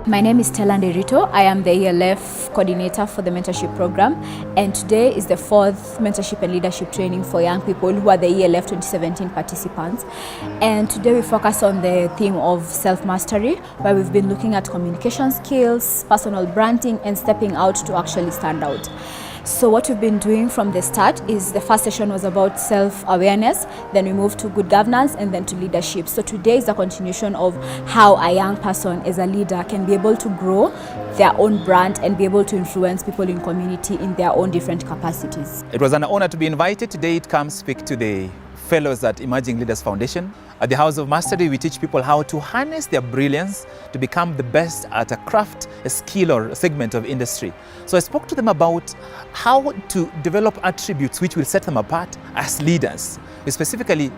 My name is Stella Nderito. I am the ELF coordinator for the mentorship program, and today is the 4th mentorship and leadership training for young people who are the ELF 2017 participants. And today we focus on the theme of self-mastery, where we've been looking at communication skills, personal branding, and stepping out to actually stand out. So what we've been doing from the start is the first session was about self-awareness, then we moved to good governance, and then to leadership. So today is a continuation of how a young person as a leader can be able to grow their own brand and be able to influence people in community in their own different capacities. It was an honor to be invited today to come speak to the fellows at Emerging Leaders Foundation. At the House of Mastery, we teach people how to harness their brilliance to become the best at a craft, a skill, or a segment of industry. So I spoke to them about how to develop attributes which will set them apart as leaders. We specifically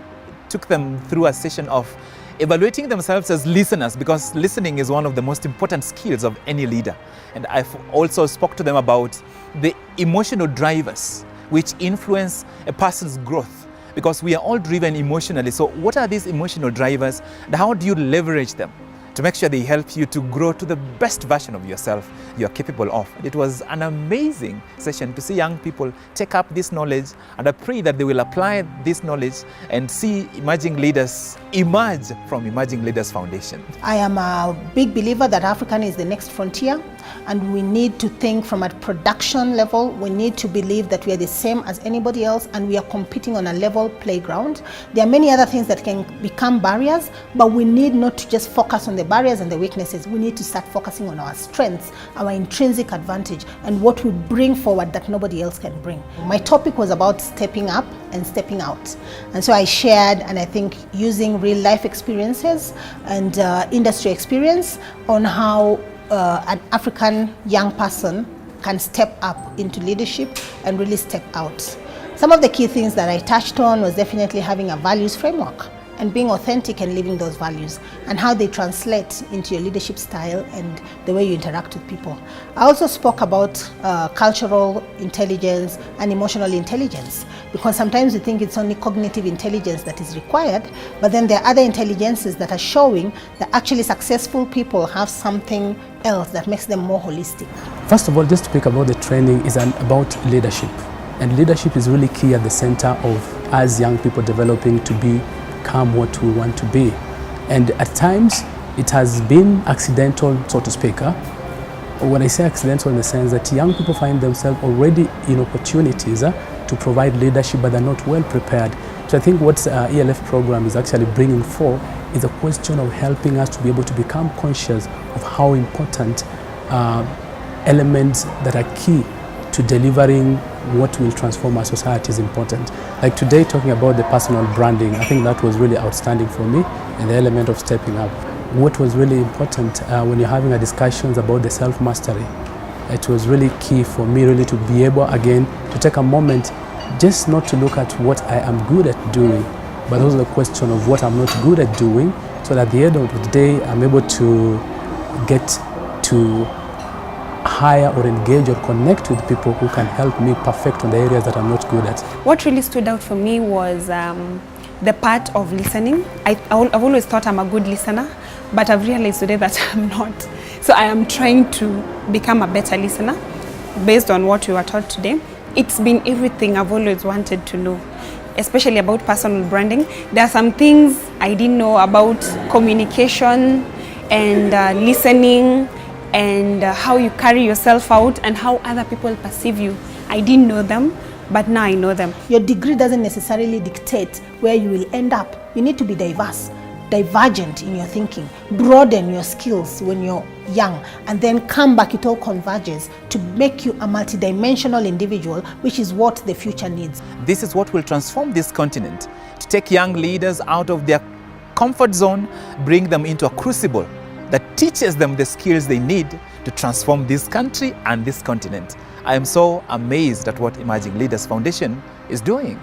took them through a session of evaluating themselves as listeners, because listening is one of the most important skills of any leader. And I've also spoke to them about the emotional drivers which influence a person's growth, because we are all driven emotionally. So what are these emotional drivers and how do you leverage them to make sure they help you to grow to the best version of yourself you are capable of? And it was an amazing session to see young people take up this knowledge, and I pray that they will apply this knowledge and see emerging leaders emerge from Emerging Leaders Foundation. I am a big believer that African is the next frontier, and we need to think from a production level. We need to believe that we are the same as anybody else and we are competing on a level playground. There are many other things that can become barriers, but we need not to just focus on the barriers and the weaknesses. We need to start focusing on our strengths, our intrinsic advantage, and what we bring forward that nobody else can bring. My topic was about stepping up and stepping out. And so I shared, and I think using real life experiences and industry experience on how an African young person can step up into leadership and really step out. Some of the key things that I touched on was definitely having a values framework and being authentic and living those values, and how they translate into your leadership style and the way you interact with people. I also spoke about cultural intelligence and emotional intelligence, because sometimes we think it's only cognitive intelligence that is required, but then there are other intelligences that are showing that actually successful people have something else that makes them more holistic. First of all, just to speak about the training is about leadership. And leadership is really key at the center of us young people developing to become what we want to be. And at times, it has been accidental, so to speak. When I say accidental, in the sense that young people find themselves already in opportunities to provide leadership, but they're not well prepared. So I think what ELF program is actually bringing forth is a question of helping us to be able to become conscious of how important elements that are key to delivering what will transform our society is important. Like today, talking about the personal branding, I think that was really outstanding for me, and the element of stepping up. What was really important when you're having a discussions about the self-mastery, it was really key for me really to be able again to take a moment just not to look at what I am good at doing, but also the question of what I'm not good at doing, so that at the end of the day I'm able to get to hire or engage or connect with people who can help me perfect on the areas that I'm not good at. What really stood out for me was the part of listening. I've always thought I'm a good listener, but I've realized today that I'm not. So I am trying to become a better listener based on what we were taught today. It's been everything I've always wanted to know, especially about personal branding. There are some things I didn't know about communication and listening, and how you carry yourself out and how other people perceive you. I didn't know them, but now I know them. Your degree doesn't necessarily dictate where you will end up. You need to be diverse, divergent in your thinking, broaden your skills when you're young, and then come back, it all converges to make you a multidimensional individual, which is what the future needs. This is what will transform this continent, to take young leaders out of their comfort zone, bring them into a crucible that teaches them the skills they need to transform this country and this continent. I am so amazed at what Emerging Leaders Foundation is doing.